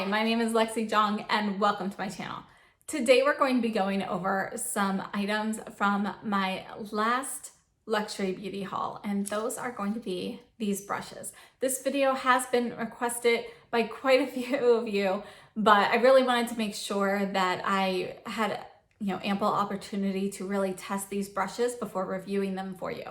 Hi, my name is Lexi Jong and welcome to my channel. Today we're going to be going over some items from my last luxury beauty haul, and those are going to be these brushes. This video has been requested by quite a few of you, but I really wanted to make sure that I had ample opportunity to really test these brushes before reviewing them for you.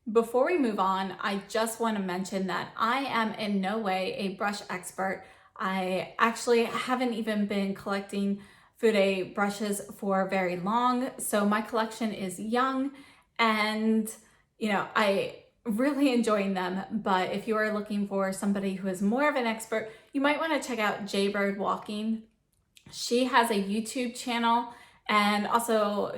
Before we move on, I just want to mention that I am in no way a brush expert. I actually haven't even been collecting Fude brushes for very long, so my collection is young and I really enjoying them. But if you are looking for somebody who is more of an expert, you might want to check out Jaybirdwalking. She has a YouTube channel and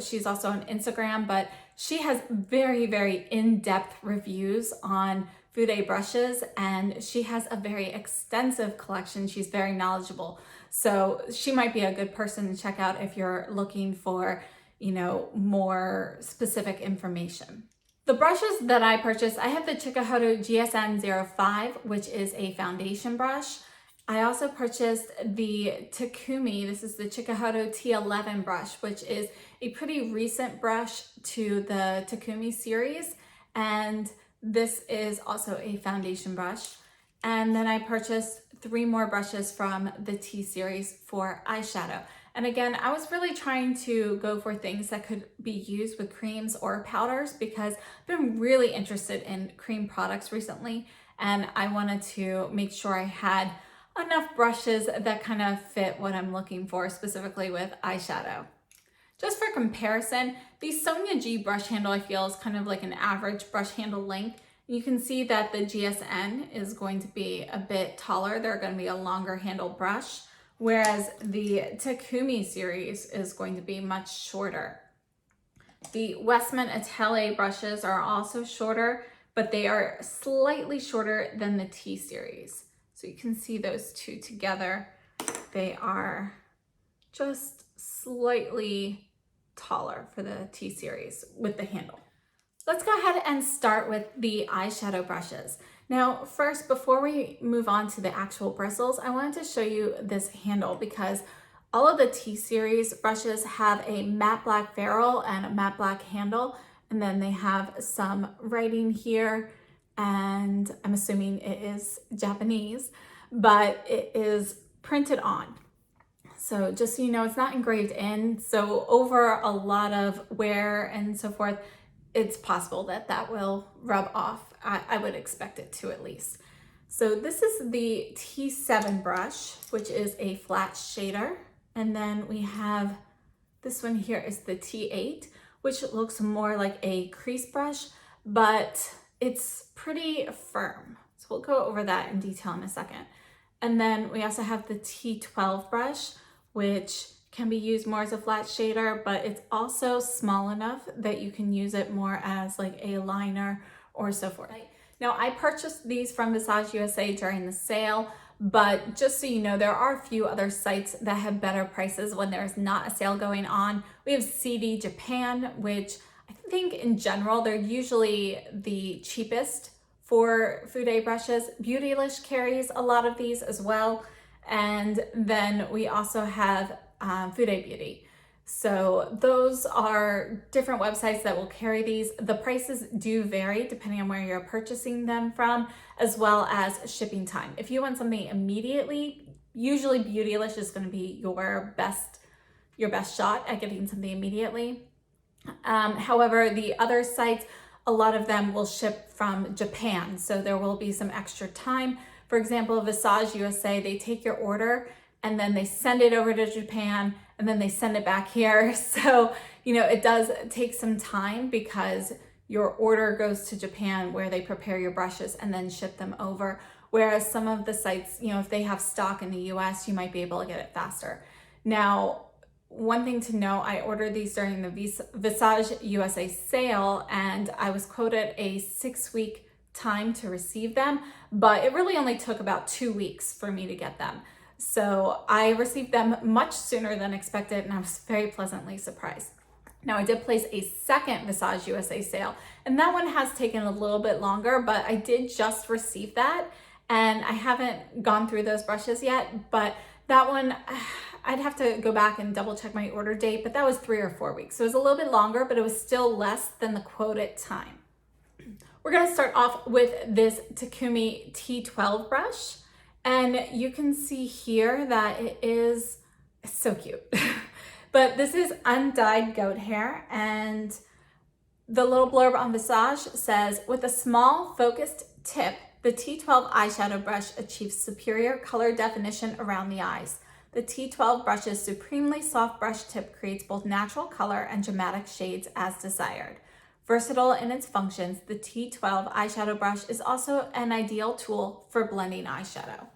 she's also on Instagram, but she has very in-depth reviews on Fude brushes, and she has a very extensive collection. She's very knowledgeable. So she might be a good person to check out if you're looking for, more specific information. The brushes that I purchased, I have the Chikuhodo GSN 05, which is a foundation brush. I also purchased the Takumi, this is the Chikuhodo T11 brush, which is a pretty recent brush to the Takumi series. And this is also a foundation brush. And then I purchased 3 more brushes from the T series for eyeshadow. And again, I was really trying to go for things that could be used with creams or powders because I've been really interested in cream products recently. And I wanted to make sure I had enough brushes that kind of fit what I'm looking for, specifically with eyeshadow. Just for comparison, the Sonia G brush handle I feel is kind of like an average brush handle length. You can see that the GSN is going to be a bit taller. They're going to be a longer handle brush, whereas the Takumi series is going to be much shorter. The Westman Atelier brushes are also shorter, but they are slightly shorter than the T series. So you can see those two together. They are just slightly taller for the T series with the handle. Let's go ahead and start with the eyeshadow brushes. Now, first, before we move on to the actual bristles, I wanted to show you this handle because all of the T series brushes have a matte black ferrule and a matte black handle, and then they have some writing here, and I'm assuming it is Japanese, but it is printed on. So just so you know, it's not engraved in. So over a lot of wear and so forth, it's possible that that will rub off. I would expect it to at least. So this is the T7 brush, which is a flat shader. And then we have this one here is the T8, which looks more like a crease brush, but it's pretty firm. So we'll go over that in detail in a second. And then we also have the T12 brush, which can be used more as a flat shader, but it's also small enough that you can use it more as like a liner or so forth. Now, I purchased these from Visage USA during the sale, but just so you know, there are a few other sites that have better prices when there's not a sale going on. We have CD Japan, which I think in general, they're usually the cheapest for Fude brushes. Beautylish carries a lot of these as well. And then we also have Fude Beauty. So those are different websites that will carry these. The prices do vary depending on where you're purchasing them from, as well as shipping time. If you want something immediately, usually Beautylish is going to be your best shot at getting something immediately. However, the other sites, a lot of them will ship from Japan, so there will be some extra time. For example, Visage USA, they take your order and then they send it over to Japan and then they send it back here. So, it does take some time because your order goes to Japan where they prepare your brushes and then ship them over. Whereas some of the sites, if they have stock in the US, you might be able to get it faster. Now, one thing to know, I ordered these during the Visage USA sale and I was quoted a 6-week time to receive them, but it really only took about 2 weeks for me to get them. So I received them much sooner than expected and I was very pleasantly surprised. Now I did place a second Visage USA sale and that one has taken a little bit longer, but I did just receive that and I haven't gone through those brushes yet, but that one, I'd have to go back and double check my order date, but that was 3 or 4 weeks. So it was a little bit longer, but it was still less than the quoted time. We're gonna start off with this Takumi T12 brush. And you can see here that it is so cute. But this is undyed goat hair, and the little blurb on Visage says, with a small focused tip, the T12 eyeshadow brush achieves superior color definition around the eyes. The T12 brush's supremely soft brush tip creates both natural color and dramatic shades as desired. Versatile in its functions, the T12 eyeshadow brush is also an ideal tool for blending eyeshadow.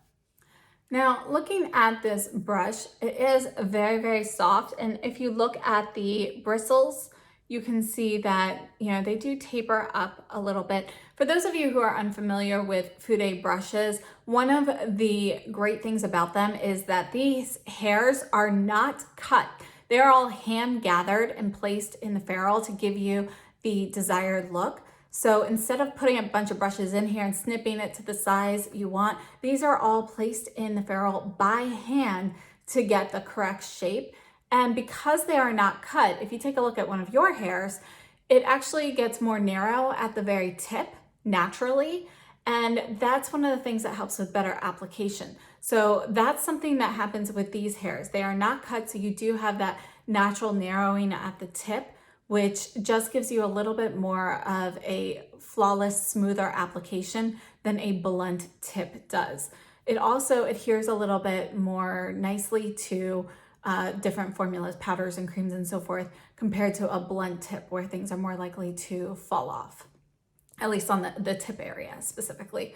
Now, looking at this brush, it is very, very soft. And if you look at the bristles, you can see that, they do taper up a little bit. For those of you who are unfamiliar with Fude brushes, one of the great things about them is that these hairs are not cut. They're all hand gathered and placed in the ferrule to give you the desired look. So instead of putting a bunch of brushes in here and snipping it to the size you want, these are all placed in the ferrule by hand to get the correct shape. And because they are not cut, if you take a look at one of your hairs, it actually gets more narrow at the very tip naturally. And that's one of the things that helps with better application. So that's something that happens with these hairs. They are not cut, so you do have that natural narrowing at the tip, which just gives you a little bit more of a flawless, smoother application than a blunt tip does. It also adheres a little bit more nicely to different formulas, powders and creams and so forth, compared to a blunt tip where things are more likely to fall off, at least on the tip area specifically.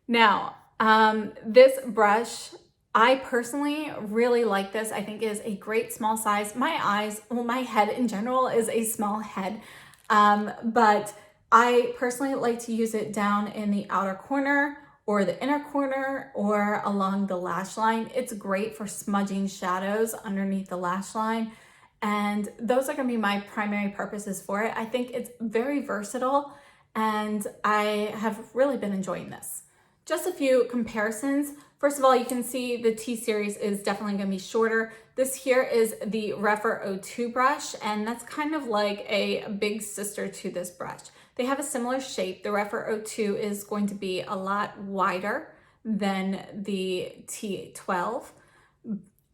Now, this brush, I personally really like this. I think it is a great small size. My head in general is a small head, but I personally like to use it down in the outer corner or the inner corner or along the lash line. It's great for smudging shadows underneath the lash line. And those are gonna be my primary purposes for it. I think it's very versatile and I have really been enjoying this. Just a few comparisons. First of all, you can see the T series is definitely gonna be shorter. This here is the Rephr 02 brush, and that's kind of like a big sister to this brush. They have a similar shape. The Rephr 02 is going to be a lot wider than the T12.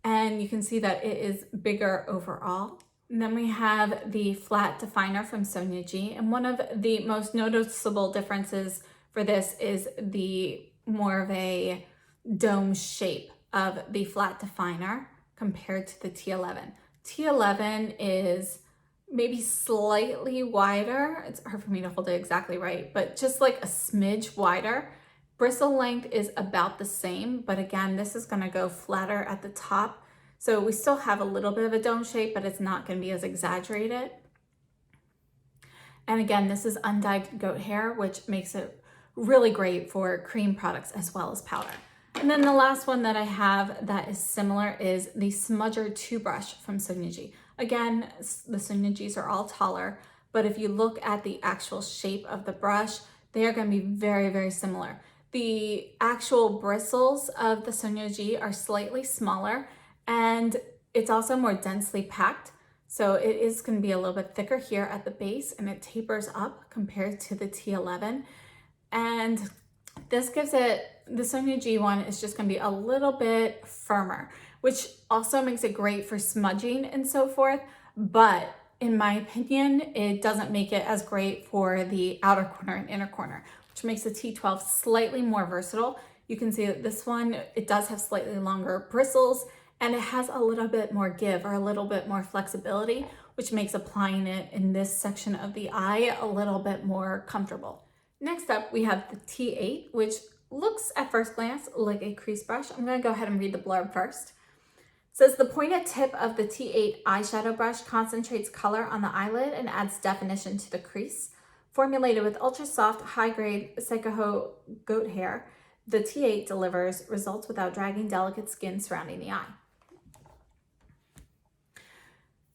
And you can see that it is bigger overall. And then we have the flat definer from Sonia G. And one of the most noticeable differences for this is the more of a dome shape of the flat definer compared to the T11. T11 is maybe slightly wider. It's hard for me to hold it exactly right, but just like a smidge wider. Bristle length is about the same, but again, this is gonna go flatter at the top. So we still have a little bit of a dome shape, but it's not gonna be as exaggerated. And again, this is undyed goat hair, which makes it really great for cream products as well as powder. And then the last one that I have that is similar is the Smudger 2 brush from Sonia G. Again, the Sonia Gs are all taller, but if you look at the actual shape of the brush, they are going to be very, very similar. The actual bristles of the Sonia G are slightly smaller, and it's also more densely packed. So it is going to be a little bit thicker here at the base, and it tapers up compared to the T11. And this gives it, the Sonia G one is just going to be a little bit firmer, which also makes it great for smudging and so forth. But in my opinion, it doesn't make it as great for the outer corner and inner corner, which makes the T12 slightly more versatile. You can see that this one, it does have slightly longer bristles, and it has a little bit more give or a little bit more flexibility, which makes applying it in this section of the eye a little bit more comfortable. Next up, we have the T8, which looks at first glance like a crease brush. I'm going to go ahead and read the blurb first. It says, the pointed tip of the T8 eyeshadow brush concentrates color on the eyelid and adds definition to the crease. Formulated with ultra soft, high-grade Chikuhodo goat hair, the T8 delivers results without dragging delicate skin surrounding the eye.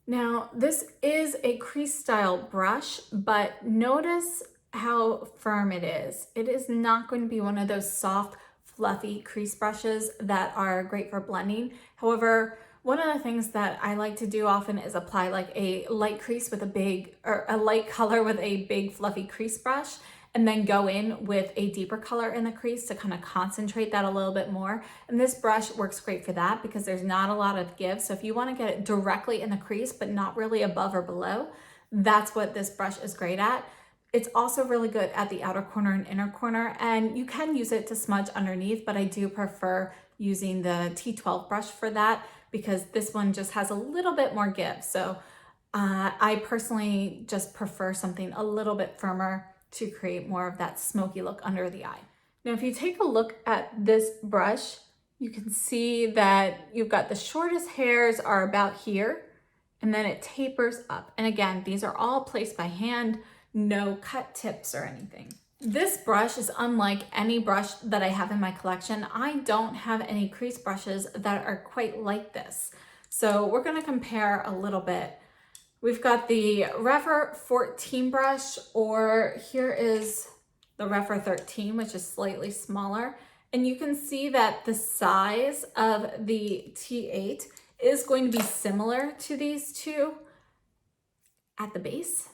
Now, this is a crease style brush, but notice how firm it is. It is not going to be one of those soft, fluffy crease brushes that are great for blending. However, one of the things that I like to do often is apply like a light crease with a big, or a light color with a big fluffy crease brush, and then go in with a deeper color in the crease to kind of concentrate that a little bit more. And this brush works great for that because there's not a lot of give. So if you want to get it directly in the crease, but not really above or below, that's what this brush is great at. It's also really good at the outer corner and inner corner, and you can use it to smudge underneath, but I do prefer using the T12 brush for that because this one just has a little bit more give. So I personally just prefer something a little bit firmer to create more of that smoky look under the eye. Now, if you take a look at this brush, you can see that you've got the shortest hairs are about here, and then it tapers up. And again, these are all placed by hand, no cut tips or anything. This brush is unlike any brush that I have in my collection. I don't have any crease brushes that are quite like this. So we're gonna compare a little bit. We've got the Refer 14 brush, or here is the Refer 13, which is slightly smaller. And you can see that the size of the T8 is going to be similar to these two at the base,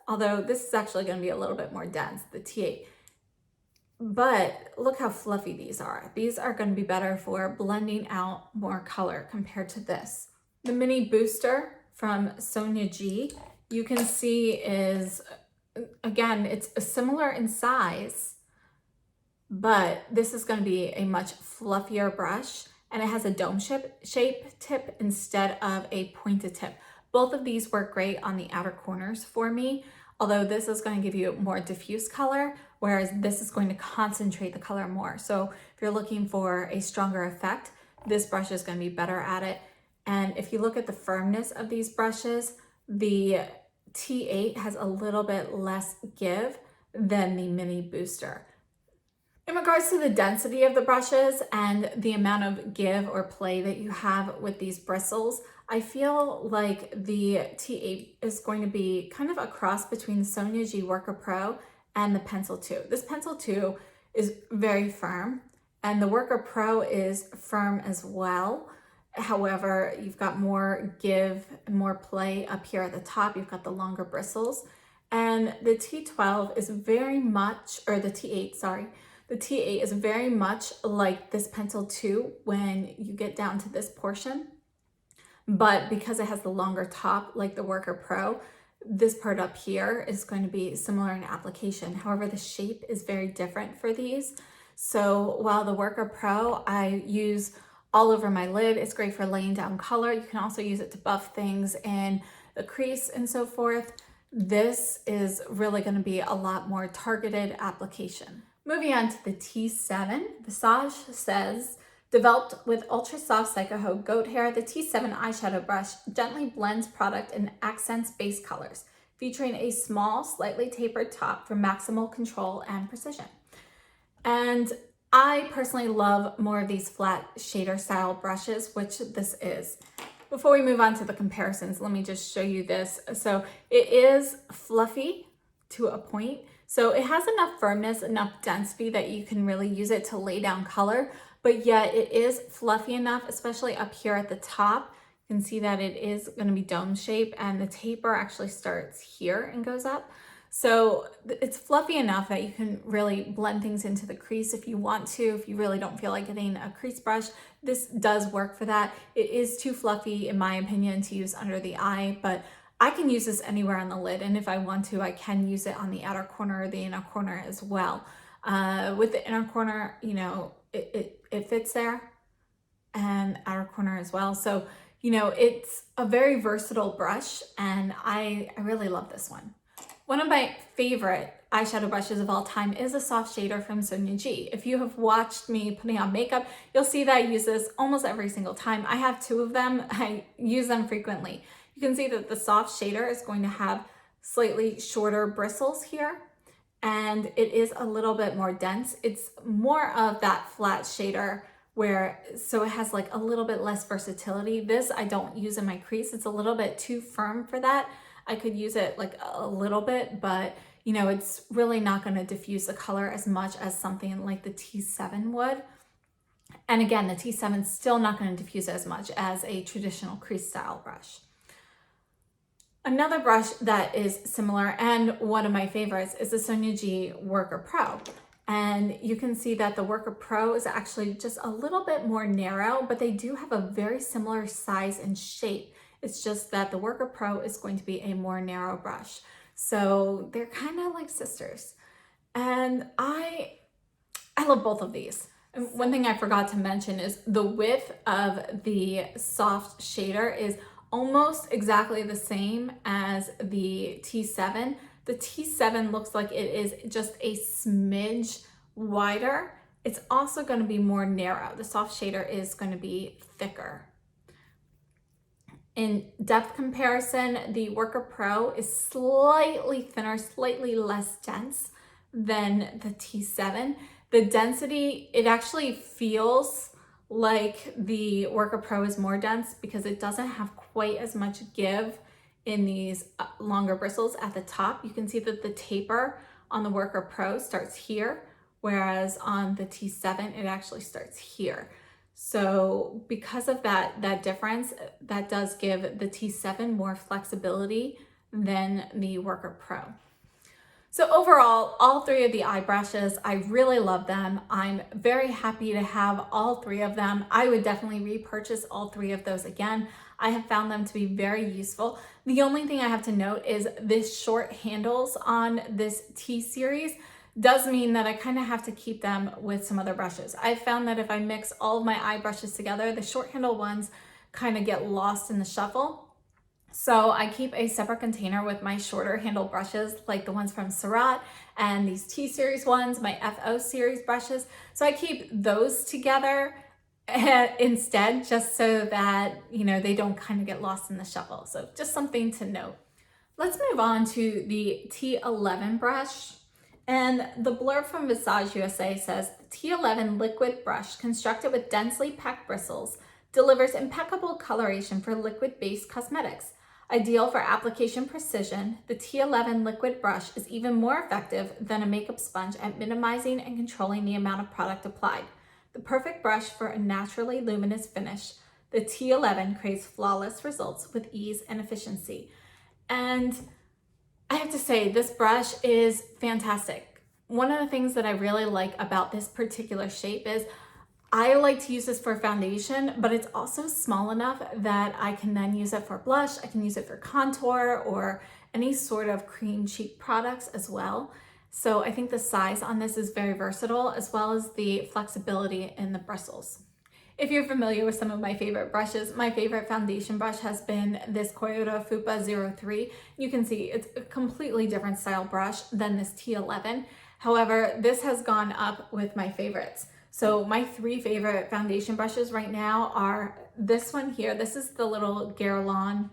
although this is actually going to be a little bit more dense, the T8. But look how fluffy these are. These are going to be better for blending out more color compared to this. The Mini Booster from Sonia G, you can see is, again, it's similar in size, but this is going to be a much fluffier brush, and it has a dome shape tip instead of a pointed tip. Both of these work great on the outer corners for me, although this is going to give you more diffuse color, whereas this is going to concentrate the color more. So if you're looking for a stronger effect, this brush is going to be better at it. And if you look at the firmness of these brushes, the T8 has a little bit less give than the Mini Booster. In regards to the density of the brushes and the amount of give or play that you have with these bristles, I feel like the T8 is going to be kind of a cross between the Sonia G Worker Pro and the Pencil 2. This Pencil 2 is very firm, and the Worker Pro is firm as well. However, you've got more give, more play up here at the top. You've got the longer bristles. And the T12 is very much, or the T8, sorry, the T8 is very much like this Pencil 2 when you get down to this portion. But because it has the longer top, like the Worker Pro, this part up here is going to be similar in application. However, the shape is very different for these. So while the Worker Pro I use all over my lid, it's great for laying down color. You can also use it to buff things in the crease and so forth. This is really going to be a lot more targeted application. Moving on to the T7, Visage says, developed with ultra soft Chikuhodo goat hair, the T7 eyeshadow brush gently blends product and accents base colors, featuring a small, slightly tapered top for maximal control and precision. And I personally love more of these flat shader style brushes, which this is. Before we move on to the comparisons, let me just show you this. So it is fluffy to a point. So it has enough firmness, enough density that you can really use it to lay down color, but yet it is fluffy enough, especially up here at the top. You can see that it is going to be dome shape, and the taper actually starts here and goes up. So it's fluffy enough that you can really blend things into the crease if you want to. If you really don't feel like getting a crease brush, this does work for that. It is too fluffy, in my opinion, to use under the eye, but I can use this anywhere on the lid, and if I want to, I can use it on the outer corner or the inner corner as well. With the inner corner, you know, it fits there, and outer corner as well. So, you know, it's a very versatile brush, and I really love this one. One of my favorite eyeshadow brushes of all time is a soft shader from Sonia G. If you have watched me putting on makeup, you'll see that I use this almost every single time. I have two of them. I use them frequently. You can see that the soft shader is going to have slightly shorter bristles here, and it is a little bit more dense. It's more of that flat shader so it has like a little bit less versatility. This I don't use in my crease. It's a little bit too firm for that. I could use it like a little bit, but you know, it's really not going to diffuse the color as much as something like the T7 would. And again, the T7 is still not going to diffuse as much as a traditional crease style brush. Another brush that is similar and one of my favorites is the Sonia G Worker Pro. And you can see that the Worker Pro is actually just a little bit more narrow, but they do have a very similar size and shape. It's just that the Worker Pro is going to be a more narrow brush. So they're kind of like sisters. And I love both of these. And one thing I forgot to mention is the width of the soft shader is almost exactly the same as the T7. The T7 looks like it is just a smidge wider. It's also going to be more narrow. The soft shader is going to be thicker. In depth comparison, the Worker Pro is slightly thinner, slightly less dense than the T7. The density, it actually feels like the Worker Pro is more dense because it doesn't have quite as much give in these longer bristles at the top. You can see that the taper on the Worker Pro starts here, whereas on the T7, it actually starts here. So because of that difference, that does give the T7 more flexibility than the Worker Pro. So overall, all three of the eye brushes, I really love them. I'm very happy to have all three of them. I would definitely repurchase all three of those again. I have found them to be very useful. The only thing I have to note is this short handles on this T series does mean that I kind of have to keep them with some other brushes. I've found that if I mix all of my eye brushes together, the short handle ones kind of get lost in the shuffle. So I keep a separate container with my shorter handle brushes, like the ones from Surratt and these T series ones, my FO series brushes. So I keep those together instead, just so that, you know, they don't kind of get lost in the shuffle. So just something to note. Let's move on to the T11 brush. And the blurb from Visage USA says, the T11 liquid brush constructed with densely packed bristles delivers impeccable coloration for liquid-based cosmetics. Ideal for application precision, the T11 liquid brush is even more effective than a makeup sponge at minimizing and controlling the amount of product applied. The perfect brush for a naturally luminous finish, the T11 creates flawless results with ease and efficiency. And I have to say, this brush is fantastic. One of the things that I really like about this particular shape is I like to use this for foundation, but it's also small enough that I can then use it for blush, I can use it for contour or any sort of cream cheek products as well. So I think the size on this is very versatile, as well as the flexibility in the bristles. If you're familiar with some of my favorite brushes, my favorite foundation brush has been this Chikuhodo Fupa 03. You can see it's a completely different style brush than this T11. However, this has gone up with my favorites. So my three favorite foundation brushes right now are this one here. This is the little Guerlain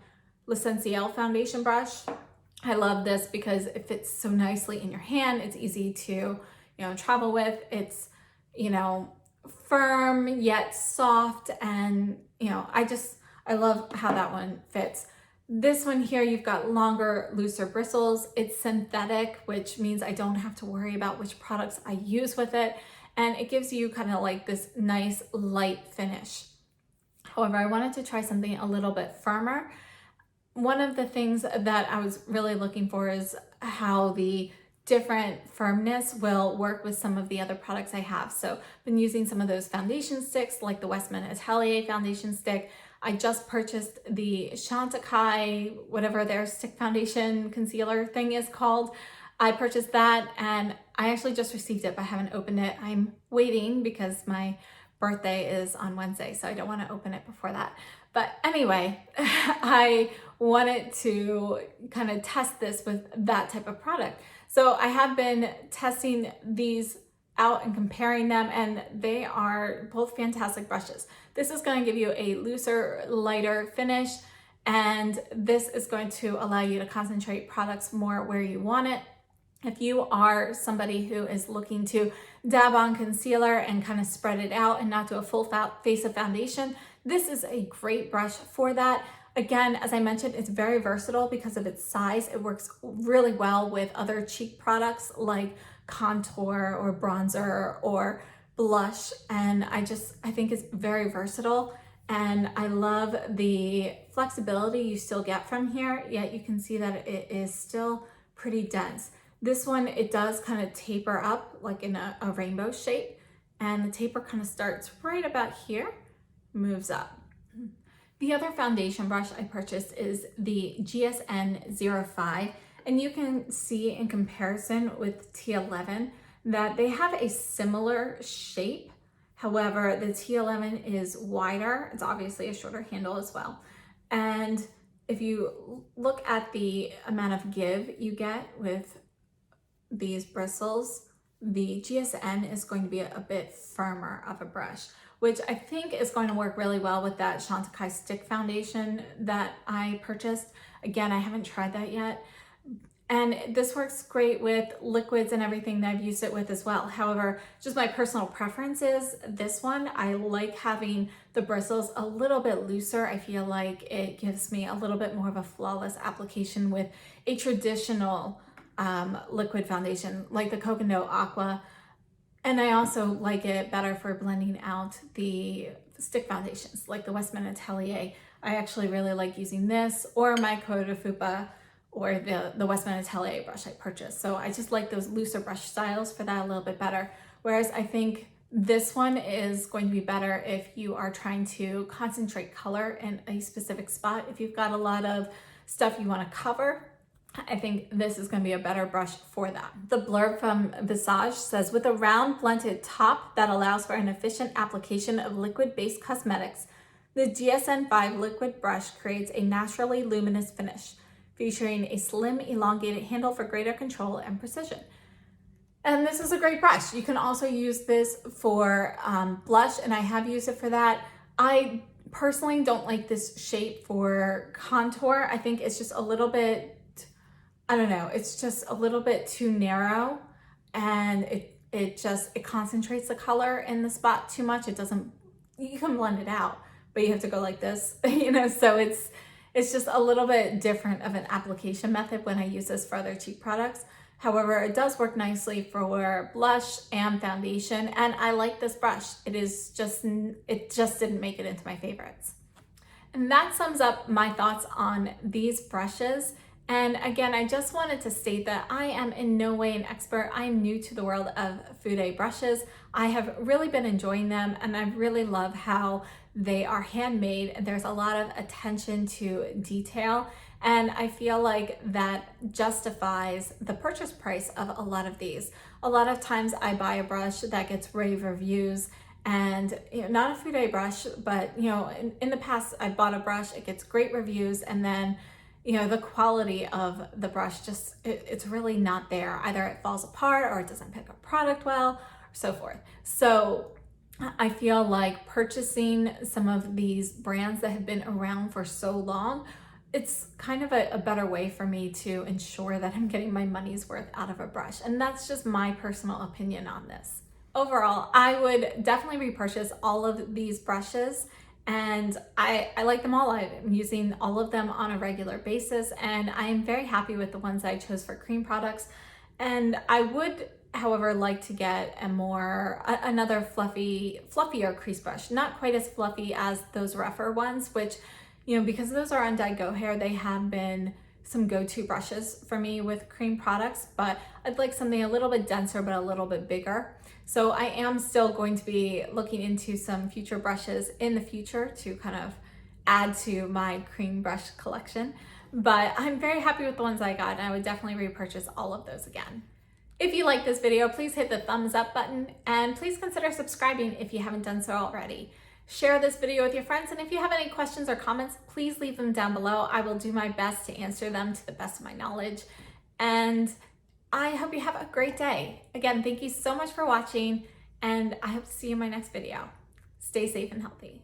L'Essentiel foundation brush. I love this because it fits so nicely in your hand. It's easy to, travel with. It's, firm yet soft, and I love how that one fits. This one here, you've got longer, looser bristles. It's synthetic, which means I don't have to worry about which products I use with it. And it gives you kind of like this nice light finish. However, I wanted to try something a little bit firmer. One of the things that I was really looking for is how the different firmness will work with some of the other products I have. So I've been using some of those foundation sticks, like the Westman Atelier foundation stick. I just purchased the Chantecaille, whatever their stick foundation concealer thing is called. I purchased that and I actually just received it, but I haven't opened it. I'm waiting because my birthday is on Wednesday, so I don't want to open it before that. But anyway, I wanted to kind of test this with that type of product. So I have been testing these out and comparing them, and they are both fantastic brushes. This is going to give you a looser, lighter finish, and this is going to allow you to concentrate products more where you want it. If you are somebody who is looking to dab on concealer and kind of spread it out and not do a full face of foundation, this is a great brush for that. Again, as I mentioned, it's very versatile because of its size. It works really well with other cheek products like contour or bronzer or blush, and I think it's very versatile, and I love the flexibility you still get from here, yet you can see that it is still pretty dense. This one, it does kind of taper up like in a rainbow shape, and the taper kind of starts right about here, moves up. The other foundation brush I purchased is the GSN 05, and you can see in comparison with T11 that they have a similar shape. However, the T11 is wider. It's obviously a shorter handle as well. And if you look at the amount of give you get with these bristles, the GSN is going to be a bit firmer of a brush, which I think is going to work really well with that Chantecaille stick foundation that I purchased. Again, I haven't tried that yet. And this works great with liquids and everything that I've used it with as well. However, just my personal preference is this one. I like having the bristles a little bit looser. I feel like it gives me a little bit more of a flawless application with a traditional liquid foundation like the Coconut Aqua. And I also like it better for blending out the stick foundations like the Westman Atelier. I actually really like using this or my Cote de Fupa or the Westman Atelier brush I purchased. So I just like those looser brush styles for that a little bit better. Whereas I think this one is going to be better if you are trying to concentrate color in a specific spot. If you've got a lot of stuff you want to cover, I think this is going to be a better brush for that. The blurb from Visage says, with a round blunted top that allows for an efficient application of liquid-based cosmetics, the GSN 5 liquid brush creates a naturally luminous finish, featuring a slim, elongated handle for greater control and precision. And this is a great brush. You can also use this for blush, and I have used it for that. I personally don't like this shape for contour. I think it's just a little bit, I don't know, it's just a little bit too narrow, and it concentrates the color in the spot too much. It doesn't, you can blend it out, but you have to go like this, you know, so it's just a little bit different of an application method when I use this for other cheap products. However, it does work nicely for blush and foundation, and I like this brush. It just didn't make it into my favorites. And that sums up my thoughts on these brushes. And again, I just wanted to state that I am in no way an expert. I'm new to the world of Fude brushes. I have really been enjoying them, and I really love how they are handmade. There's a lot of attention to detail, and I feel like that justifies the purchase price of a lot of these. A lot of times I buy a brush that gets rave reviews, and not a Fude brush, but in the past I bought a brush, it gets great reviews, and then the quality of the brush it's really not there. Either it falls apart or it doesn't pick up product well, or so forth. So I feel like purchasing some of these brands that have been around for so long, it's kind of a better way for me to ensure that I'm getting my money's worth out of a brush. And that's just my personal opinion on this. Overall, I would definitely repurchase all of these brushes, and I like them all. I'm using all of them on a regular basis, and I am very happy with the ones I chose for cream products. And I would, however, like to get another fluffier crease brush. Not quite as fluffy as those rougher ones, which, because those are on Dyed Go hair, they have been some go-to brushes for me with cream products, but I'd like something a little bit denser but a little bit bigger. So I am still going to be looking into some future brushes in the future to kind of add to my cream brush collection, but I'm very happy with the ones I got, and I would definitely repurchase all of those again. If you like this video, please hit the thumbs up button, and please consider subscribing if you haven't done so already. Share this video with your friends, and if you have any questions or comments, please leave them down below. I will do my best to answer them to the best of my knowledge, and I hope you have a great day. Again, thank you so much for watching, and I hope to see you in my next video. Stay safe and healthy.